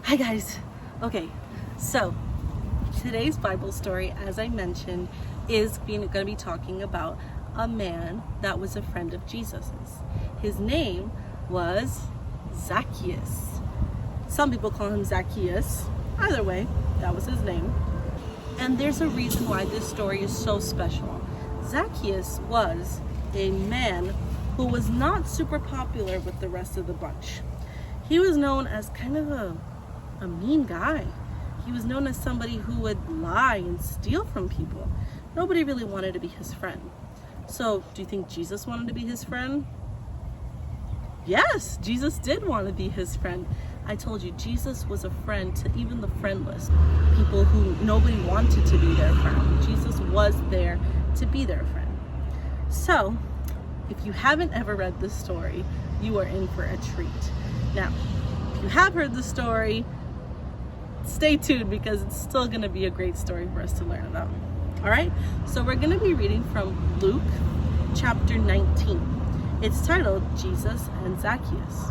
Hi guys. Okay, so today's Bible story, as I mentioned, is going to be talking about a man that was a friend of Jesus's. His name was Zacchaeus. Some people call him Zacchaeus. Either way, that was his name. And there's a reason why this story is so special. Zacchaeus was a man who was not super popular with the rest of the bunch. He was known as kind of a mean guy. He was known as somebody who would lie and steal from people. Nobody really wanted to be his friend. So, do you think Jesus wanted to be his friend? Yes, Jesus did want to be his friend. I told you, Jesus was a friend to even the friendless, people who nobody wanted to be their friend. Jesus was there to be their friend. So, if you haven't ever read this story, you are in for a treat. Now, if you have heard the story, stay tuned because it's still going to be a great story for us to learn about. All right, so we're going to be reading from Luke chapter 19. It's titled Jesus and Zacchaeus.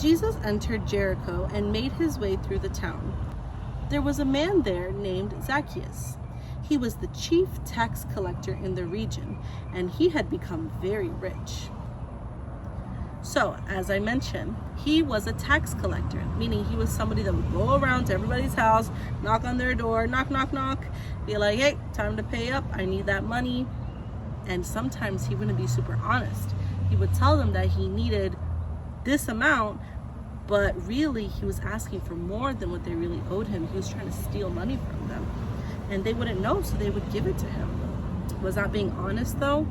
Jesus entered Jericho and made his way through the town. There was a man there named Zacchaeus. He was the chief tax collector in the region, and he had become very rich. So, as I mentioned, he was a tax collector, meaning he was somebody that would go around to everybody's house, knock on their door, knock, knock, knock, be like, hey, time to pay up, I need that money. And sometimes he wouldn't be super honest. He would tell them that he needed this amount, but really he was asking for more than what they really owed him. He was trying to steal money from them. And they wouldn't know, so they would give it to him. Was that being honest though?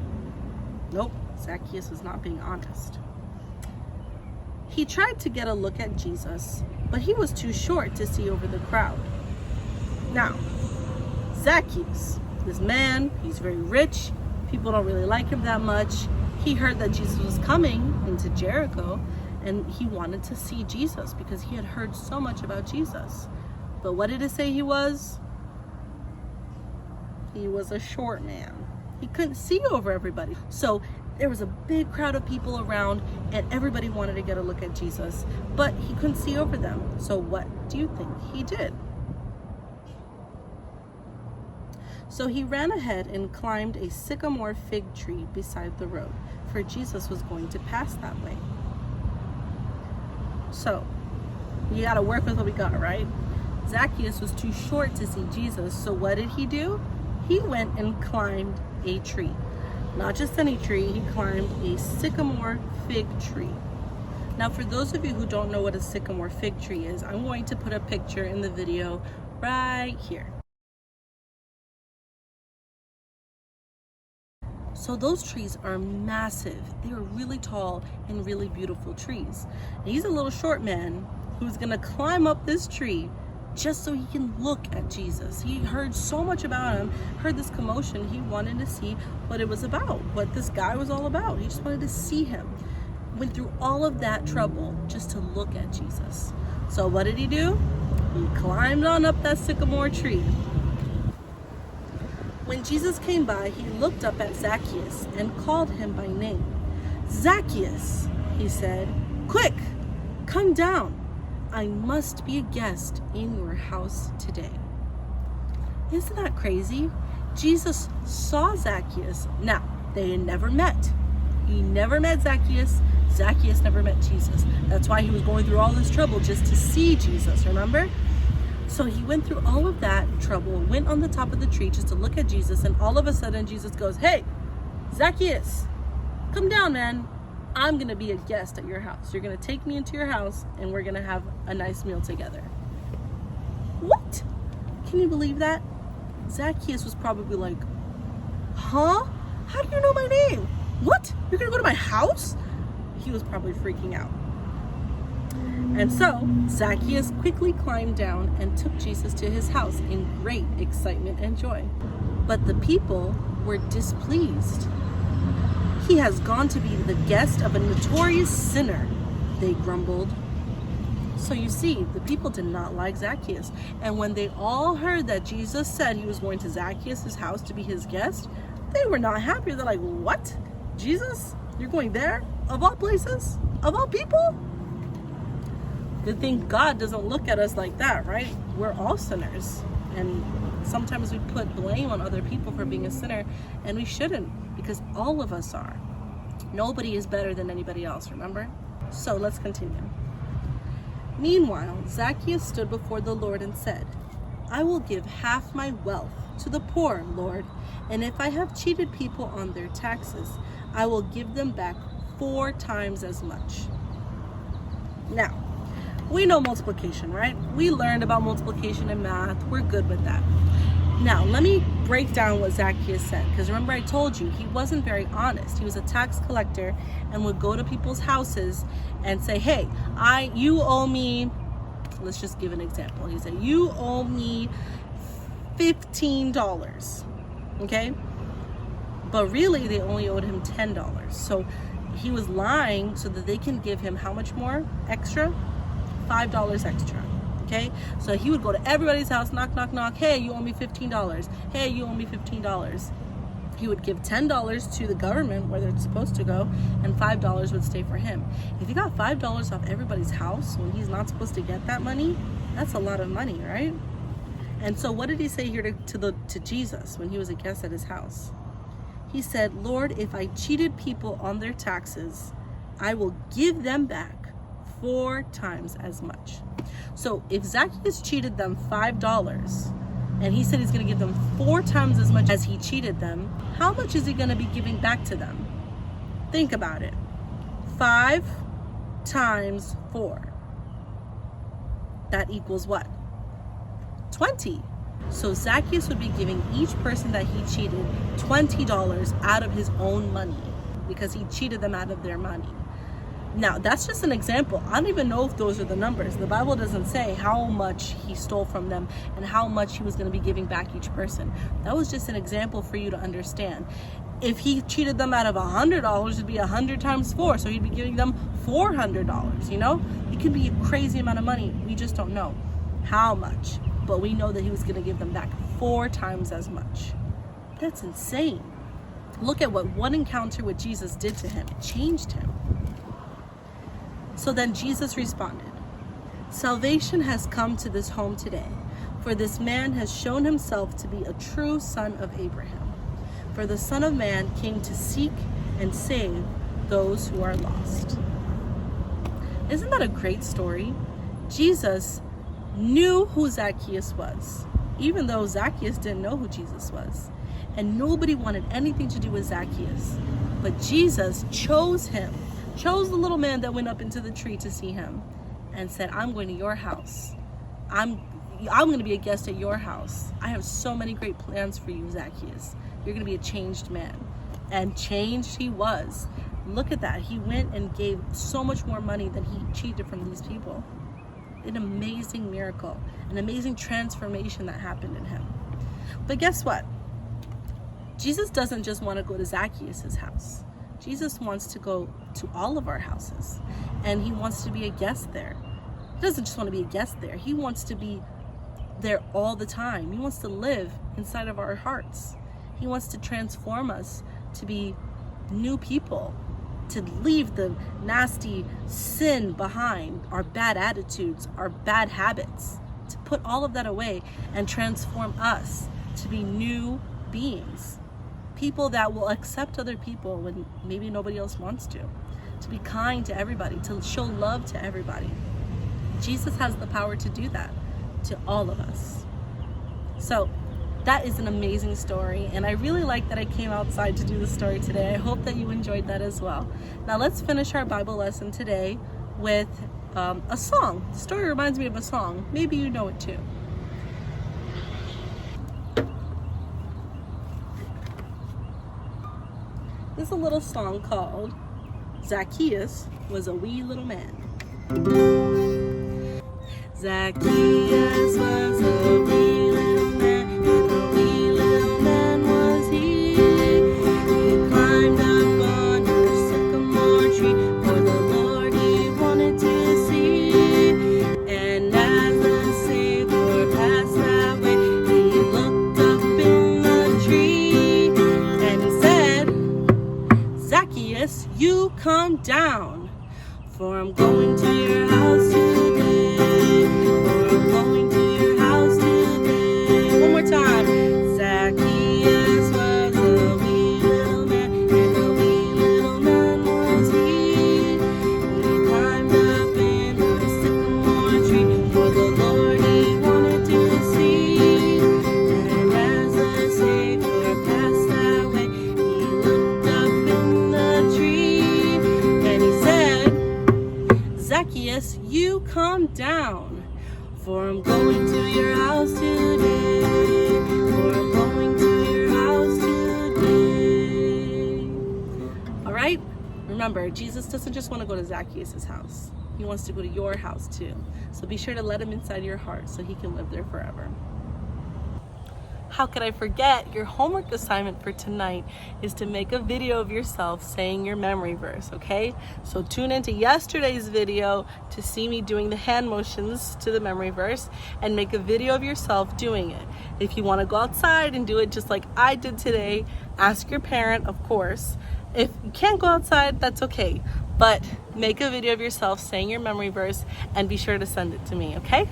Nope, Zacchaeus was not being honest. He tried to get a look at Jesus, but he was too short to see over the crowd. Now, Zacchaeus, this man, he's very rich. People don't really like him that much. He heard that Jesus was coming into Jericho, and he wanted to see Jesus because he had heard so much about Jesus. But what did it say he was? He was a short man. He couldn't see over everybody. So there was a big crowd of people around and everybody wanted to get a look at Jesus, but he couldn't see over them. So what do you think he did? So he ran ahead and climbed a sycamore fig tree beside the road, for Jesus was going to pass that way. So you got to work with what we got, right? Zacchaeus was too short to see Jesus, so what did he do? He went and climbed a tree. Not just any tree, he climbed a sycamore fig tree. Now, for those of you who don't know what a sycamore fig tree is, I'm going to put a picture in the video right here. So those trees are massive. They are really tall and really beautiful trees. And he's a little short man who's gonna climb up this tree just so he can look at Jesus. He heard so much about him, heard this commotion. He wanted to see what it was about, what this guy was all about. He just wanted to see him. Went through all of that trouble just to look at Jesus. So what did he do? He climbed on up that sycamore tree. When Jesus came by, he looked up at Zacchaeus and called him by name. Zacchaeus, he said, quick, come down. I must be a guest in your house today. Isn't that crazy? Jesus saw Zacchaeus. Now, they had never met. He never met Zacchaeus. Zacchaeus never met Jesus. That's why he was going through all this trouble just to see Jesus, remember? So he went through all of that trouble, went on the top of the tree just to look at Jesus, and all of a sudden Jesus goes, hey, Zacchaeus, come down, man. I'm gonna be a guest at your house. You're gonna take me into your house and we're gonna have a nice meal together. What? Can you believe that? Zacchaeus was probably like, huh? How do you know my name? What? You're gonna go to my house? He was probably freaking out. And so Zacchaeus quickly climbed down and took Jesus to his house in great excitement and joy. But the people were displeased. He has gone to be the guest of a notorious sinner, they grumbled. So you see, the people did not like Zacchaeus. And when they all heard that Jesus said he was going to Zacchaeus' house to be his guest, they were not happy. They're like, what? Jesus? You're going there? Of all places? Of all people? Good thing God doesn't look at us like that, right? We're all sinners. And sometimes we put blame on other people for being a sinner, and we shouldn't, because all of us are. Nobody is better than anybody else, remember? So let's continue. Meanwhile, Zacchaeus stood before the Lord and said, I will give half my wealth to the poor, Lord, and if I have cheated people on their taxes, I will give them back 4 times as much. Now, we know multiplication, right? We learned about multiplication in math. We're good with that. Now, let me break down what Zacchaeus said, because remember I told you he wasn't very honest. He was a tax collector and would go to people's houses and say, hey, you owe me, let's just give an example. He said, you owe me $15, okay? But really they only owed him $10. So he was lying so that they can give him how much more extra? $5 extra. Okay, so he would go to everybody's house, knock, knock, knock. Hey, you owe me $15. Hey, you owe me $15. He would give $10 to the government where they're supposed to go, and $5 would stay for him. If he got $5 off everybody's house when he's not supposed to get that money, that's a lot of money, right? And so what did he say here to Jesus when he was a guest at his house? He said, Lord, if I cheated people on their taxes, I will give them back 4 times as much. So if Zacchaeus cheated them $5 and he said he's going to give them 4 times as much as he cheated them, how much is he going to be giving back to them? Think about it. 5 times 4. That equals what? 20. So Zacchaeus would be giving each person that he cheated $20 out of his own money because he cheated them out of their money. Now, that's just an example. I don't even know if those are the numbers. The Bible doesn't say how much he stole from them and how much he was going to be giving back each person. That was just an example for you to understand. If he cheated them out of $100, it'd be 100 times 4. So he'd be giving them $400, you know? It could be a crazy amount of money. We just don't know how much. But we know that he was going to give them back 4 times as much. That's insane. Look at what one encounter with Jesus did to him. It changed him. So then Jesus responded, Salvation has come to this home today, for this man has shown himself to be a true son of Abraham. For the Son of Man came to seek and save those who are lost. Isn't that a great story? Jesus knew who Zacchaeus was, even though Zacchaeus didn't know who Jesus was. And nobody wanted anything to do with Zacchaeus. But Jesus chose him. Chose the little man that went up into the tree to see him and said, I'm going to your house. I'm going to be a guest at your house. I have so many great plans for you, Zacchaeus. You're going to be a changed man. And changed he was. Look at that. He went and gave so much more money than he cheated from these people. An amazing miracle, an amazing transformation that happened in him. But guess what? Jesus doesn't just want to go to Zacchaeus' house. Jesus wants to go to all of our houses, and he wants to be a guest there. He doesn't just want to be a guest there. He wants to be there all the time. He wants to live inside of our hearts. He wants to transform us to be new people, to leave the nasty sin behind, our bad attitudes, our bad habits, to put all of that away and transform us to be new beings. People that will accept other people when maybe nobody else wants to be kind to everybody, to show love to everybody. Jesus has the power to do that to all of us. So that is an amazing story, and I really like that I came outside to do the story today. I hope that you enjoyed that as well. Now let's finish our Bible lesson today with a song. The story reminds me of a song. Maybe you know it too. There's a little song called Zacchaeus Was a Wee Little Man. Zacchaeus was a wee little man, and a wee little man was he. He climbed up on a sycamore tree, for the Lord he wanted to see. And as the Savior passed that way, he looked up in the tree, and he said, Zacchaeus, you come down, for I'm going to your house today. down. For I'm going to your house today. For I'm going to your house today. All right? Remember, Jesus doesn't just want to go to Zacchaeus' house. He wants to go to your house too. So be sure to let him inside your heart so he can live there forever. How could I forget? Your homework assignment for tonight is to make a video of yourself saying your memory verse, okay? So tune into yesterday's video to see me doing the hand motions to the memory verse, and make a video of yourself doing it. If you want to go outside and do it just like I did today, ask your parent, of course. If you can't go outside, that's okay. But make a video of yourself saying your memory verse and be sure to send it to me, okay?